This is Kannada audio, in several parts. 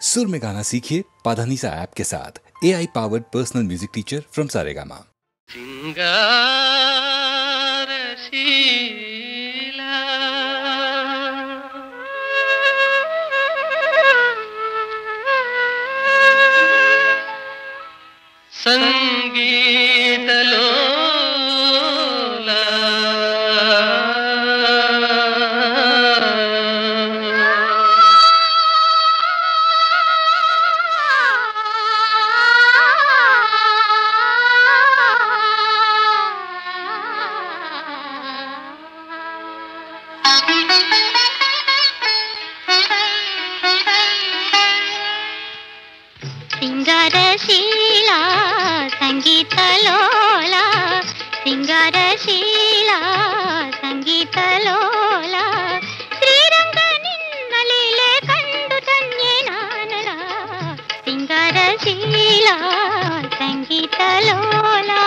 सुर में गाना सीखिए पाधानीसा ऐप के साथ। AI powered personal music teacher from Saregama. సంగీతలో సింగారశీలా సంగీతలోలా సింగారశీలా సంగీతలోలా శ్రీరంಗ ನಿನ್ನ ಲೀಲೆ ಕಂಡು ಧನ್ಯೆ ನಾನಲ సింగాರಶೀಲಾ ಸಂಗೀತಲೋಲಾ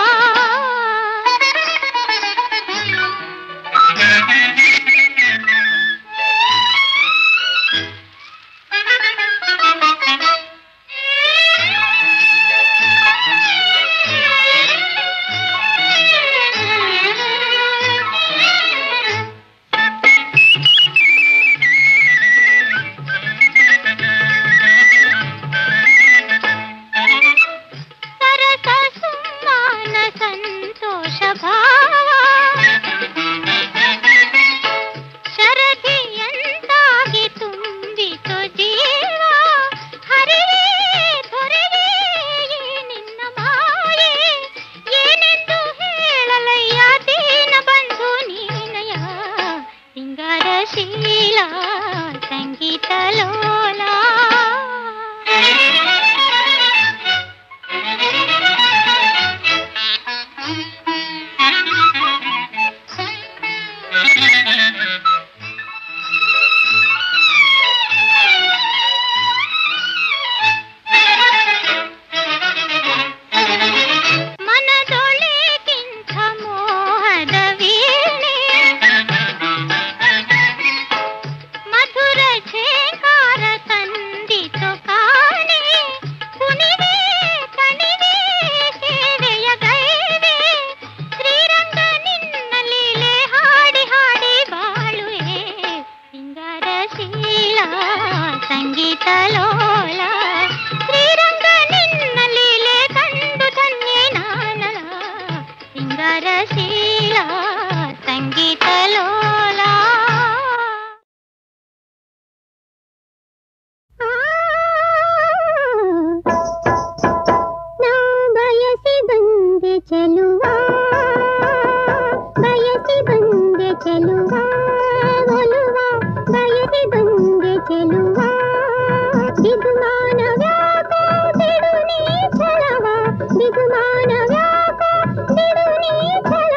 ಬಿಗುಮಾನ ವ್ಯಾಪ ಬಿಡು ನೀ ಛಲ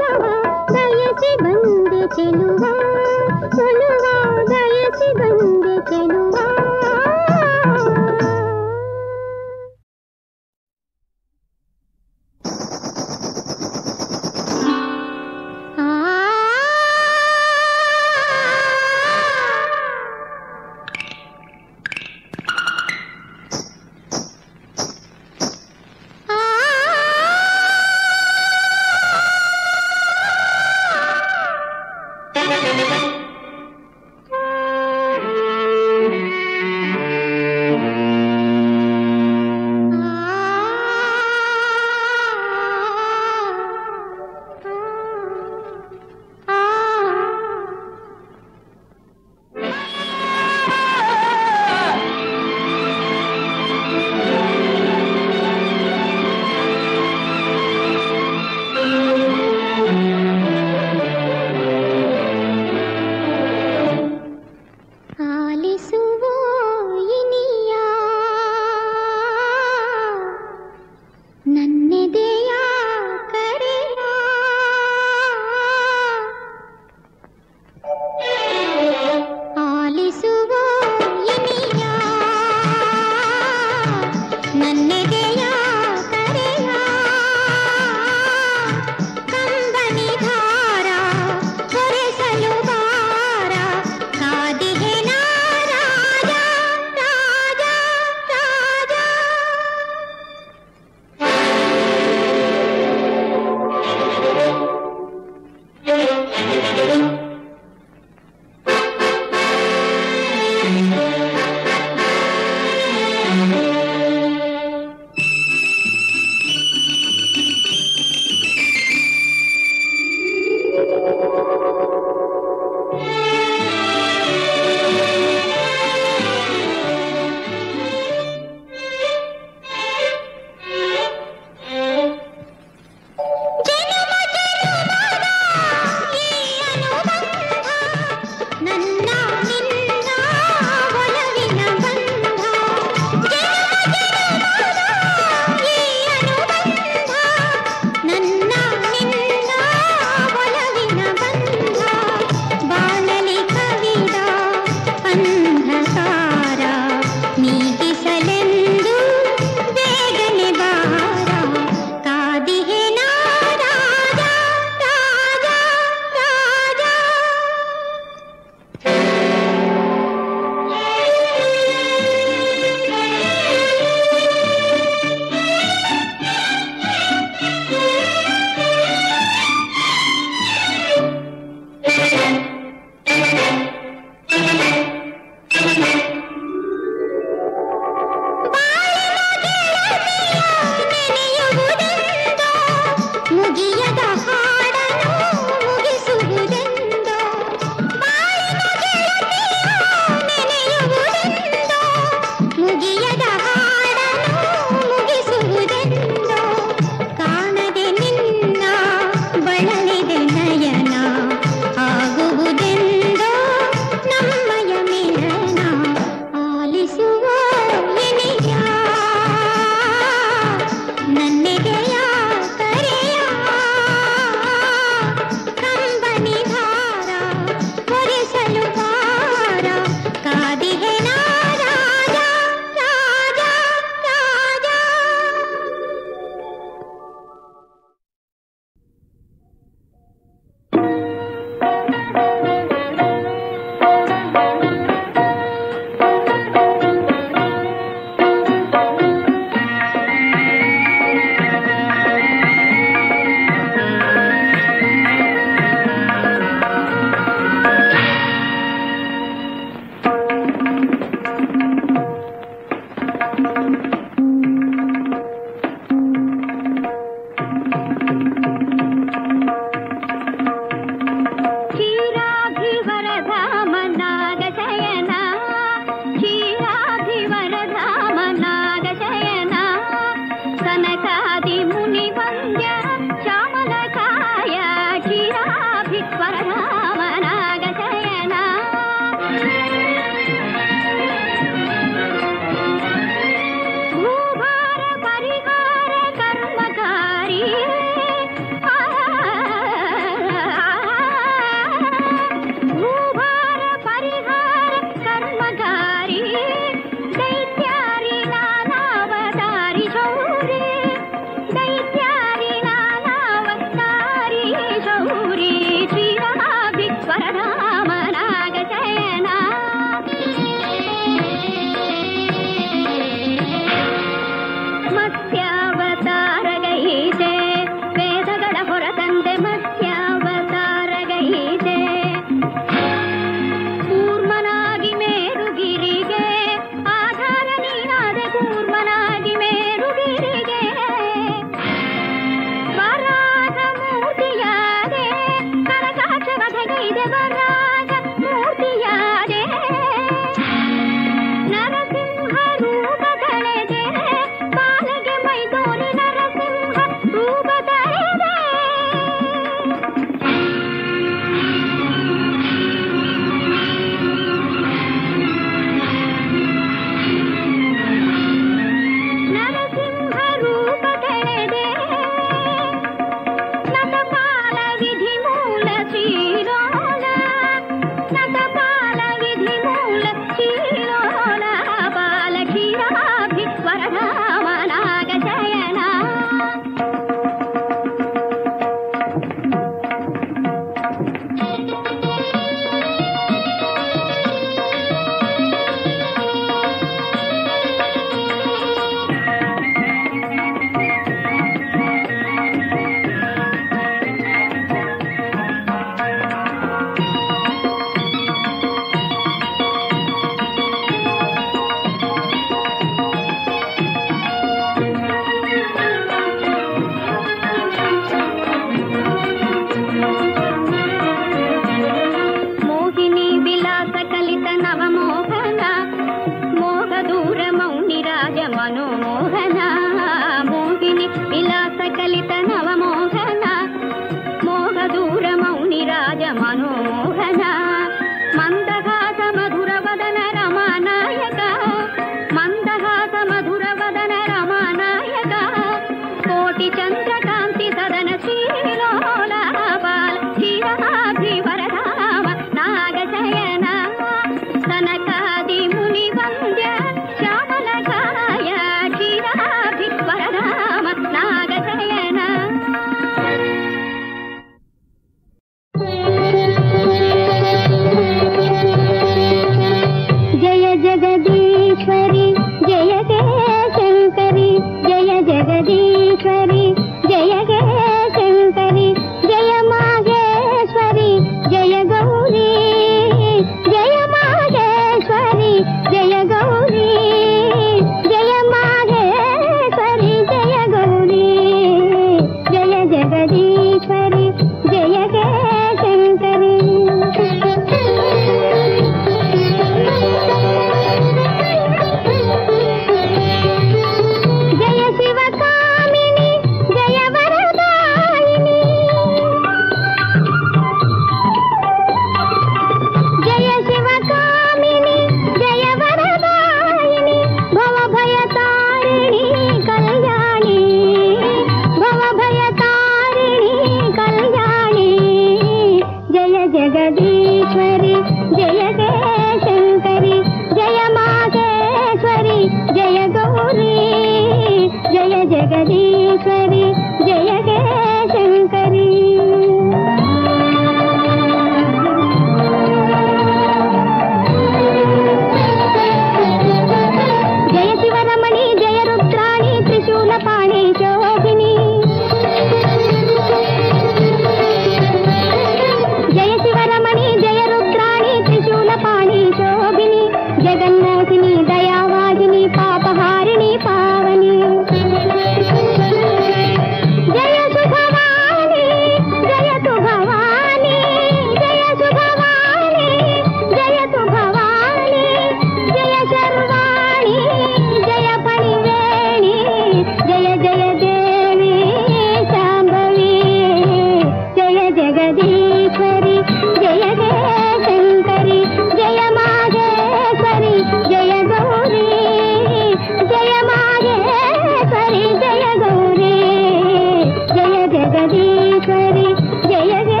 ಜಗದೀಶ್ವರಿ ಜಯ ಜಯ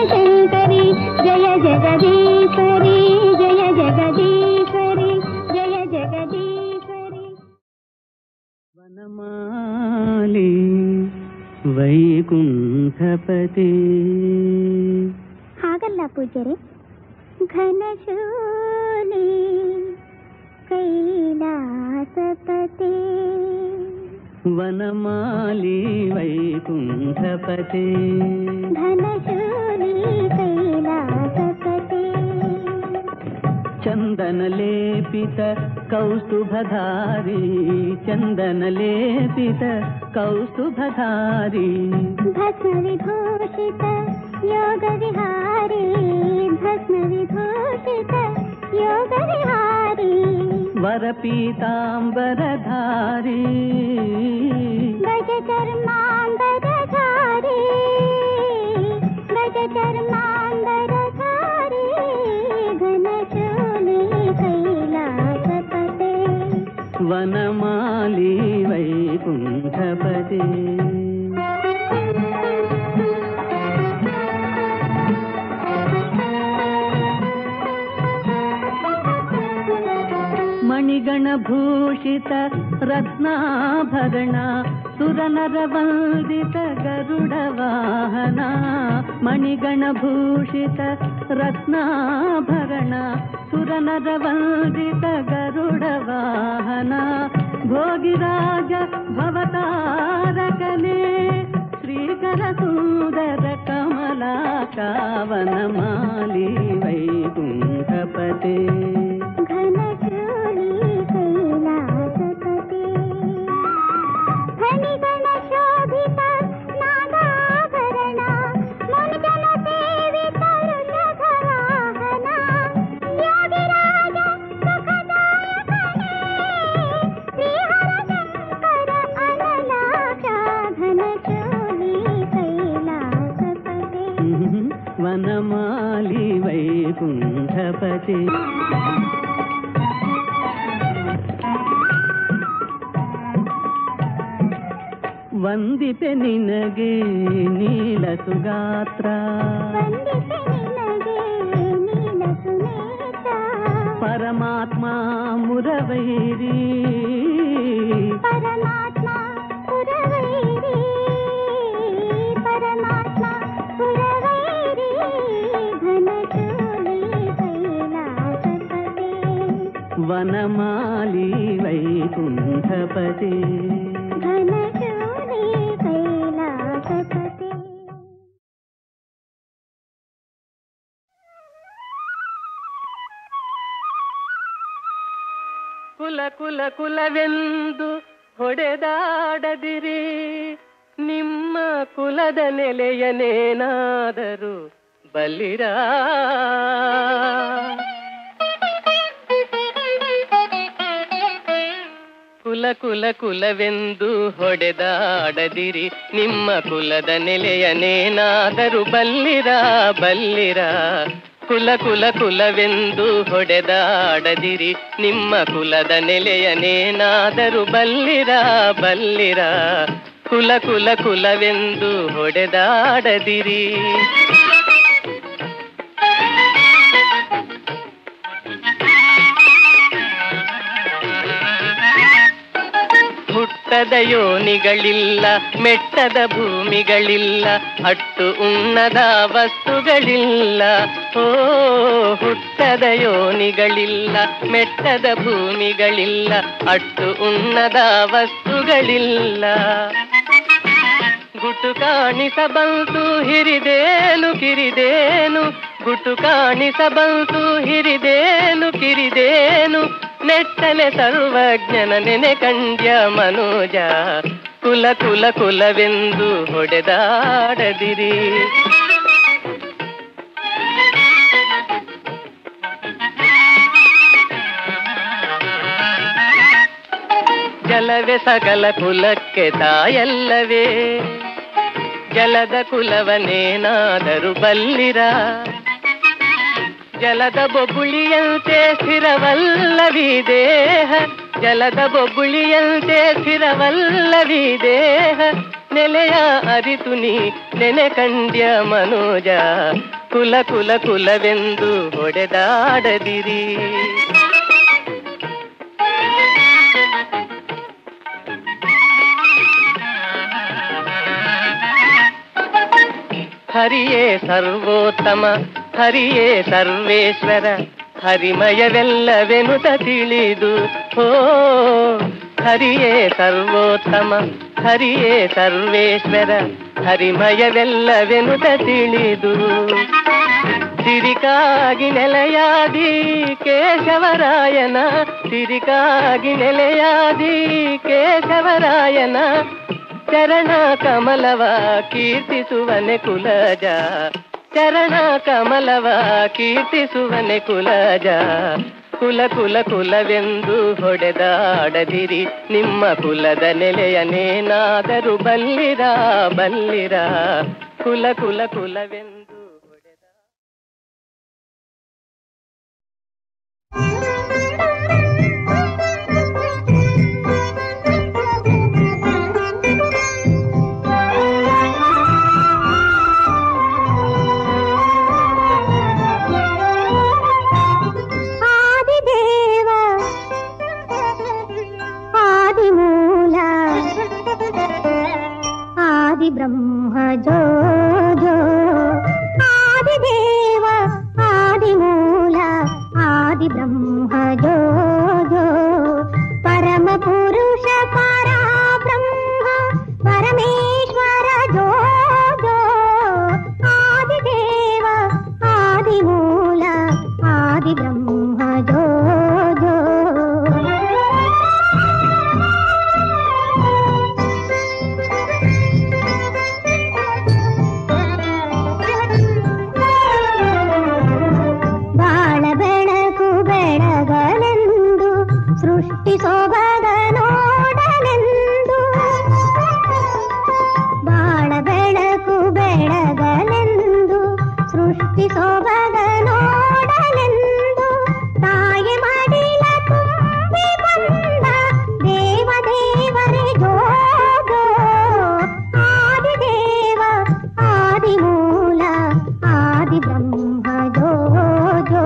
ಶಂಕರಿ ಜಯ ಜಗದೀಶ್ವರಿ ಜಯ ಜಗದೀಶ್ವರಿ ಜಯ ಜಗದೀಶ್ವರಿ. ವನಮಾಲಿ ವೈಕುಂಠಪತಿ. ಹಾಗಲ್ಲ ಪೂಜ್ಯರೇ, ಘನಶೂಲಿ ಕೈಲಾಸಪತಿ. ವನಮಾಲಿ ವೈಕುಂಠಪತಿ. ಘನಶೂಲಿ ಕೈಲಾಸಪತಿ. ಚಂದನಲೇಪಿತ ಕೌಸ್ತುಭಧಾರಿ. ಚಂದನಲೇಪಿತ ಕೌಸ್ತುಭಧಾರಿ. ಭಸ್ಮ ವಿಭೂಷಿತ ಯೋಗ ವಿಹಾರಿ. ಭಸ್ಮ ವಿಭೂಷಿತ ಯೋಗ ವಿಹಾರಿ. ವರಪೀತಾಂಬರಧಾರಿ. ಗಜ ಚರ್ಮಾಂಬರಧಾರಿ. ಗಜ ಚರ್ಮಾಂಬರಧಾರಿ. ಘನಶೂಲಿ ಕೈಲಾಸಪತಿ. ವನಮಾಲಿ ವೈಕುಂಠಪತಿ. ಮಣಿಗಣಭೂಷಿತ ರತ್ನಾಭರಣ. ಸುರನರ ವಂದಿತ ಗರುಡ ವಾಹನ. ಮಣಿಗಣಭೂಷಿತ ರತ್ನಾಭರಣ. ಸುರನರ ವಂದಿತ ಗರುಡ ವಾಹನ. ಭೋಗಿರಾಜ ಭವತಾರಕನೇ. ಶ್ರೀಕರ ಸುಂದರ ಕಮಲಾಕಾವನಮಾಲಿ ವೈಕುಂಠಪತಿ. ಘನಶೂಲಿ ಕೈಲಾಸಪತಿ. ಫಣಿಗಣ ಶೋಭಿತ ನಾಗಾಭರಣ. ಮುನಿಜನ ಸೇವಿತ ಋಷಭ ವಾಹನ. ಯೋಗಿರಾಜ ಸುಖದಾಯಕನೇ. ಶ್ರೀಹರ ಶಂಕರ ಅನಲಾಕ್ಷ. ಘನಶೂಲಿ ಕೈಲಾಸಪತಿ. ವನಮಾಲಿ ವೈಕುಂಠಪತಿ. ವಂದಿತೆ ನಿನಗೆ ನೀಲ ಸುಗಾತ್ರ. ವಂದಿತೆ ನಿನಗೆ ನೀಲ ಸುನೇತ್ರ. ಪರಮಾತ್ಮ ಮುರವೈರಿ. ಪರಮಾತ್ಮ ಪುರವೈರಿ. ಪರಮಾತ್ಮ ಪುರವೈರಿ. ಘನಶೂಲಿ ಕೈಲಾಸಪತಿ. ವನಮಾಲಿ ವೈಕುಂಠಪತಿ. ಘನಶೂಲಿ ಕೈಲಾಸಪತಿ. ಕುಲ ಕುಲ ಕುಲವೆಂದು ಹೊಡೆದಾಡದಿರಿ. ನಿಮ್ಮ ಕುಲದ ನೆಲೆಯನೇನಾದರೂ ಬಲ್ಲಿರ. ಕುಲ ಕುಲ ಕುಲವೆಂದು ಹೊಡೆದಾಡದಿರಿ. ನಿಮ್ಮ ಕುಲದ ನೆಲೆಯನೇನಾದರೂ ಬಲ್ಲಿರ ಬಲ್ಲಿರ. ಕುಲ ಕುಲ ಕುಲವೆಂದು ಹೊಡೆದಾಡದಿರಿ. ನಿಮ್ಮ ಕುಲದ ನೆಲೆಯನೇನಾದರೂ ಬಲ್ಲಿರ ಬಲ್ಲಿರ. ಕುಲ ಕುಲ ಕುಲವೆಂದು ಹೊಡೆದಾಡದಿರಿ. ಹುಟ್ಟದ ಯೋನಿಗಳಿಲ್ಲ, ಮೆಟ್ಟದ ಭೂಮಿಗಳಿಲ್ಲ, ಅಟ್ಟು ಉಣ್ಣದ ವಸ್ತುಗಳಿಲ್ಲ. ಓ ಹುಟ್ಟದ ಯೋನಿಗಳಿಲ್ಲ, ಮೆಟ್ಟದ ಭೂಮಿಗಳಿಲ್ಲ, ಅಟ್ಟು ಉಣ್ಣದ ವಸ್ತುಗಳಿಲ್ಲ. ಗುಟು ಕಾಣಿಸಬಂತು ಹಿರಿದೇನು ಕಿರಿದೇನು. ಗುಟು ಕಾಣಿಸಬಂತು ಹಿರಿದೇನು ಕಿರಿದೇನು. ನೆಟ್ಟಲೆ ಸರ್ವಜ್ಞನ ನೆನೆ ಕಂಡ್ಯ ಮನೋಜ. ಕುಲ ಕುಲ ಕುಲವೆಂದು ಹೊಡೆದಾಡದಿರಿ. ಜಲವೇ ಸಕಲ ಕುಲಕ್ಕೆ ತಾಯಲ್ಲವೇ. ಜಲದ ಕುಲವನೇನಾದರೂ ಬಲ್ಲಿರ. ಜಲದ ಬೊಬ್ಬುಳಿಯಂತೆ ಸ್ಥಿರವಲ್ಲವಿ ದೇಹ. ಜಲದ ಬೊಬ್ಬುಳಿಯಂತೆ ಸ್ಥಿರವಲ್ಲವಿ ದೇಹ. ನೆಲೆಯ ಅರಿತು ನೀ ನೆನೆ ಕಂಡ್ಯ ಮನೋಜ, ಕುಲ ಕುಲ ಕುಲವೆಂದು ಹೊಡೆದಾಡದಿರಿ. ಹರಿಯೇ ಸರ್ವೋತ್ತಮ, ಹರಿಯೇ ಸರ್ವೇಶ್ವರ, ಹರಿಮಯವೆಲ್ಲವೆನುತ ತಿಳಿದು ಹೋ. ಹರಿಯೇ ಸರ್ವೋತ್ತಮ, ಹರಿಯೇ ಸರ್ವೇಶ್ವರ, ಹರಿಮಯವೆಲ್ಲವೆನುತ ತಿಳಿದು ಸಿರಿಕಾಗಿ ನೆಲೆಯಾದಿ ಕೇಶವರಾಯನ, ಸಿರಿಕಾಗಿ ನೆಲೆಯಾದಿ ಕೇಶವರಾಯನ ಚರಣ ಕಮಲವ ಕೀರ್ತಿಸುವನೆ ಕುಲಜ, ಚರಣ ಕಮಲವ ಕೀರ್ತಿಸುವನೆ ಕುಲಜ. ಕುಲ ಕುಲ ಕುಲವೆಂದು ಹೊಡೆದಾಡದಿರಿ, ನಿಮ್ಮ ಕುಲದ ನೆಲೆಯನೇನಾದರೂ ಬಲ್ಲಿರ ಬಲ್ಲಿರ. ಕುಲ ಕುಲ ಕುಲವೆಂದು ब्रह्म जो जो आदिदेव आदिमूल आदि ब्रह्म जो जो परम पुरुष पराब्रह्म परमेश्वर जो जो आदिदेव आदिमूल आदि ब्रह्म जो जो ಸೃಷ್ಟಿ ಸೊಬಗ ನೋಡಲೆಂದು, ಬಾಳ ಬೆಳಕು ಬೆಳಗಲೆಂದು, ಸೃಷ್ಟಿ ಸೊಬಗ ನೋಡಲೆಂದು, ತಾಯಿ ಮಡಿಲ ತುಂಬಿ ಬಂದ ದೇವ ದೇವರೇ ಜೋ ಜೋ. ಆದಿದೇವ ಆದಿಮೂಲ ಆದಿ ಬ್ರಹ್ಮ ಜೋ ಜೋ.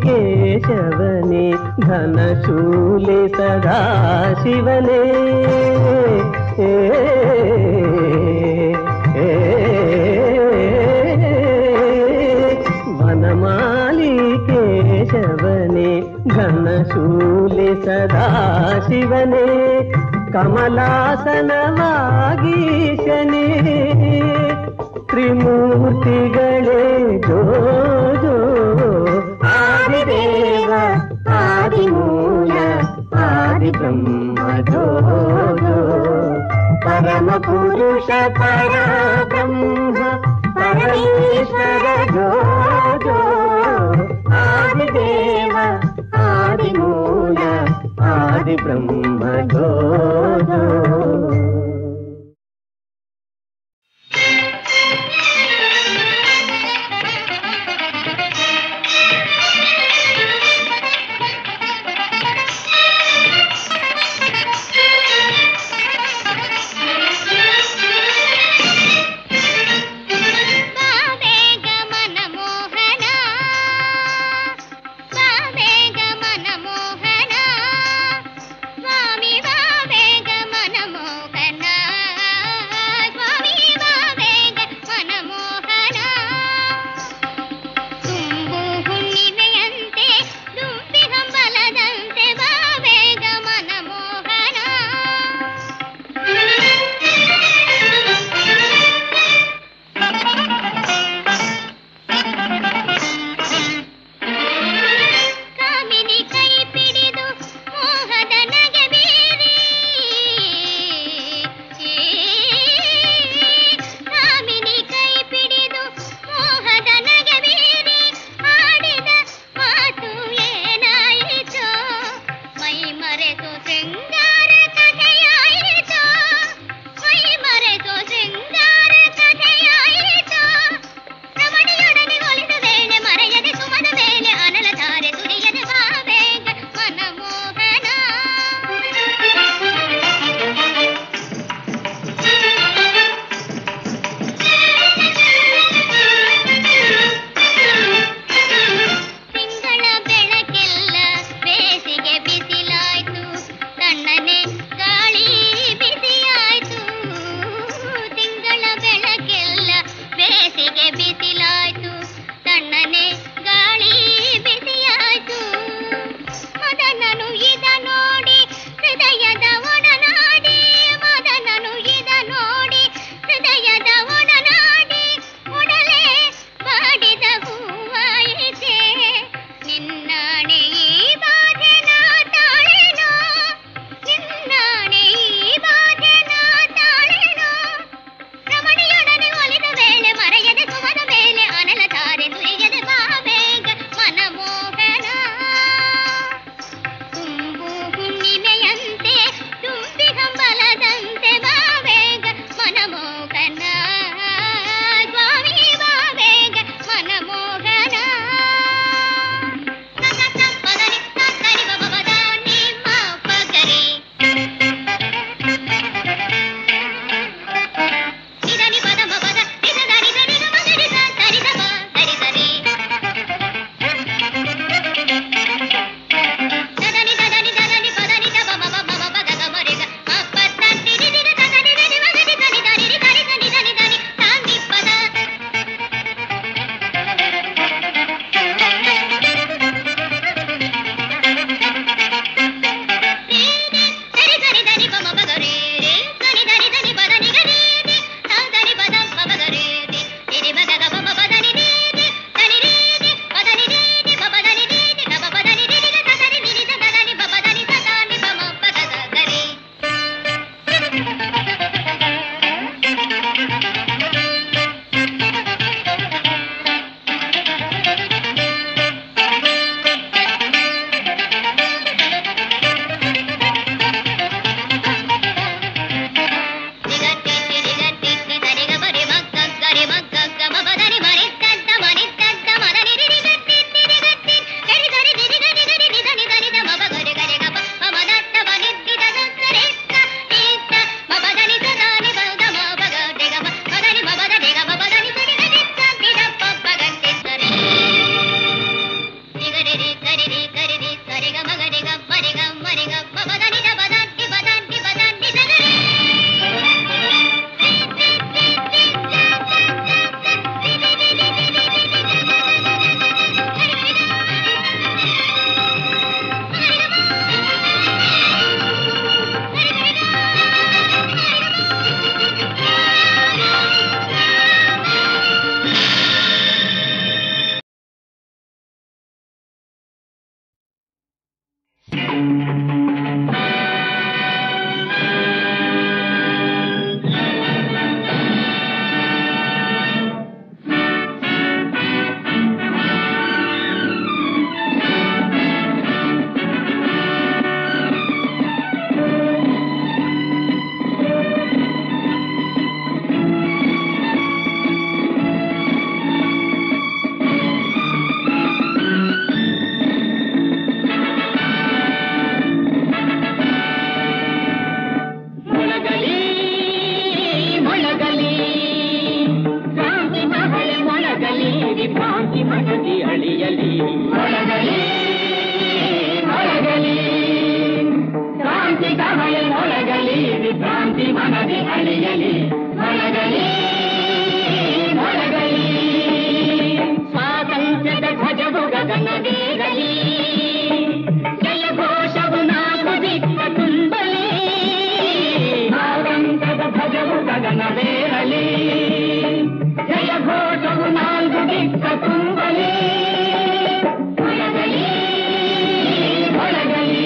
ಕೇಶವನೇ ಘನಶೂಲೆ ಸದಾ ಶಿವನೇ ವನಮಾಲಿ ಕೇಶವನೇ ಘನಶೂಲೆ ಸದಾ ಶಿವನೇ ಕಮಲಾಸನವಾಗೀಶನೇ ತ್ರಿಮೂರ್ತಿಗಳೇ ಜೋ ಜೋ. ಆದಿದೇವ ಆದಿಮೂಲ ಆದಿ ಬ್ರಹ್ಮ ಜೋ ಜೋ. ಪರಮ ಪುರುಷ ಪರಬ್ರಹ್ಮ ಪರಮೇಶ್ವರ ಜೋ ಜೋ. ಆದಿದೇವ ಆದಿಮೂಲ ಆದಿ ಬ್ರಹ್ಮ ಜೋ ಜೋ. ಮನ ಮರೆತು ಶೃಂಗಾರ ಕಥೆಯಾಯಿತು ಮೈ ಮರೆತು ಶೃಂಗಾರ ಕಥೆಯಾಯಿತು ರಮಣಿಯೊಡನೆ ಒಲಿದ ವೇಳೆ ಮರೆಯದೆ ಸುಮದ ಮೇಲೆ ಅನಲ ಧಾರೆ ಸುರಿಯದೆ ಬಾಬೇಗ ಮನಮೋಹನ ಸ್ವಾತಂತ್ರ್ಯದ ಧ್ವಜವು ಗಗನವೇರಲಿ ಜಯ ಘೋಷವು ನಾಲ್ಕು ದಿಕ್ಕ ತುಂಬಲಿ ಸ್ವಾತಂತ್ರ್ಯದ ಧ್ವಜವು ಗಗನವೇರಲಿ ಜಯ ಘೋಷವು ನಾಲ್ಕು ದಿಕ್ಕ ತುಂಬಲಿ ಮೊಳಗಲಿ ಮೊಳಗಲಿ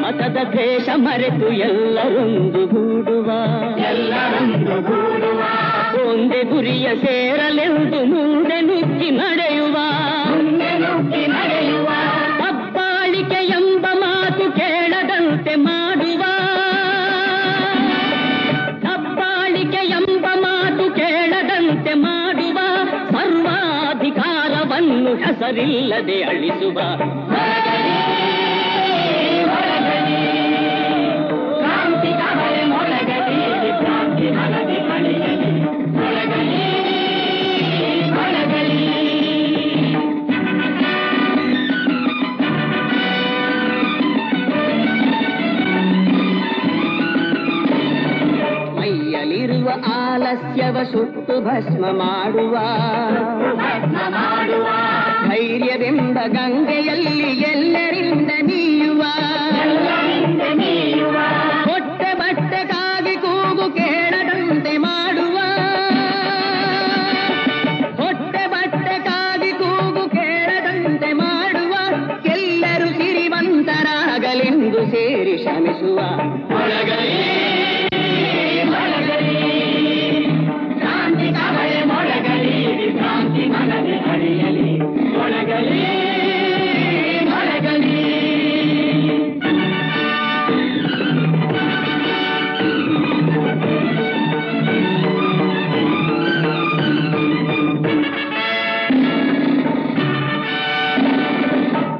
ಮತದ ದ್ವೇಷ ಮರೆತು ಎಲ್ಲರೊಂದು ಗೂಡುವ ಸೇರಲೆಂದು ಮುಂದೆ ನುಗ್ಗಿ ನಡೆಯುವ ಹಬ್ಬಾಳಿಕೆ ಎಂಬ ಮಾತು ಕೇಳದಂತೆ ಮಾಡುವ ಹಬ್ಬಾಳಿಕೆ ಎಂಬ ಮಾತು ಕೇಳದಂತೆ ಮಾಡುವ ಸರ್ವಾಧಿಕಾರವನ್ನು ಹೆಸರಿಲ್ಲದೆ ಅಳಿಸುವ ಮೈಯಲ್ಲಿರುವ ಆಲಸ್ಯವ ಸುಟ್ಟು ಭಸ್ಮ ಮಾಡುವ ಧೈರ್ಯವೆಂಬ ಗಂಗೆಯಲ್ಲಿ ಎಲ್ಲರಿಂದ ನೀಯುವ ಹೊಟ್ಟೆ ಬಟ್ಟೆಗಾಗಿ ಕೂಗು ಕೇಳದಂತೆ ಮಾಡುವ ಹೊಟ್ಟೆ ಬಟ್ಟೆಗಾಗಿ ಕೂಗು ಕೇಳದಂತೆ ಮಾಡುವ ಎಲ್ಲರೂ ಸಿರಿವಂತರಾಗಲೆಂದು ಸೇರಿ ಶ್ರಮಿಸುವ ಕ್ರಾಂತಿ ಕವಳೆ ಮೊಳಗಲಿ ವಿಭ್ರಾಂತಿ ಮನದೆ ಅರಿಯಲಿ ಮೊಳಗಲಿ ಮೊಳಗಲಿ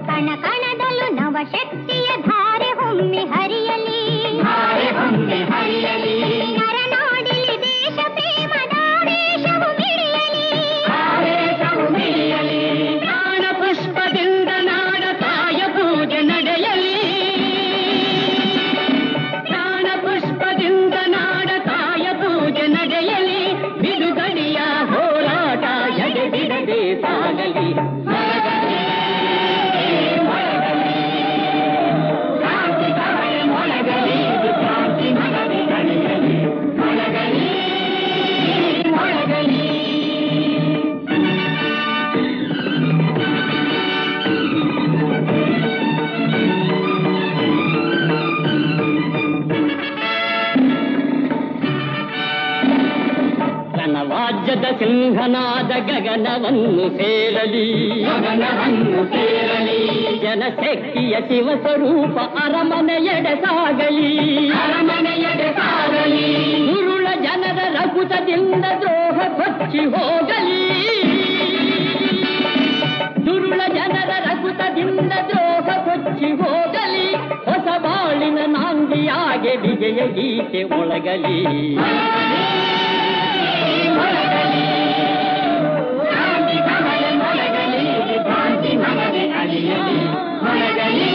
ಕಣ ಕಣದಲ್ಲೂ ನವಶಕ್ತಿಯ ಧಾರೆ ಹೊಮ್ಮಿ ಹರಿಯಲಿ ನರನಾಡಿಲಿ ದೇಶ ಪ್ರೇಮದ ಆವೇಶವು ಮಿಡಿಯಲಿ ಪ್ರಾಣ ಪುಷ್ಪದಿಂದ ನಾಡ ತಾಯ ಪೂಜೆ ನಡೆಯಲಿ ಪ್ರಾಣ ಪುಷ್ಪದಿಂದ ನಾಡ ತಾಯ ಪೂಜೆ ನಡೆಯಲಿ ಬಿಡುಗಡೆಯ ಹೋರಾಟ ಎಡೆಬಿಡದೆ ಸಾಗಲಿ ಕ್ರಾಂತಿ ಕವಳೆ ಮೊಳಗಲಿ ಕ್ರಾಂತಿ ಮನದೆ ಅಳಿಯಲಿ ಮೊಳಗಲಿ ಮೊಳಗಲಿ ರಣವಾಜ್ಯದ ಸಿಂಹನಾದ ಗಗನವನ್ನು ಸೇರಲಿ ಜನಶಕ್ತಿಯ ಶಿವ ಸ್ವರೂಪ ಅರಮನೆಯೆಡೆ ಸಾಗಲಿ ಉರುಳ ಜನರ ರಕುತದಿಂದ ದ್ರೋಹ ಕೊಚ್ಚಿ ಹೋಗಲಿ ದುರುಳ ಜನರ ರಕುತದಿಂದ ದ್ರೋಹ ಕೊಚ್ಚಿ ಹೋಗಲಿ ಹೊಸ ಬಾಳಿನ ನಾಂದಿಯಾಗೆ ವಿಜಯ ಗೀತೆ ಒಳಗಲಿ ಕ್ರಾಂತಿ ಕವಳೆ ಮೊಳಗಲಿ ವಿಭ್ರಾಂತಿ ಮನದೆ ಅಳಿಯಲಿ ಮೊಳಗಲಿ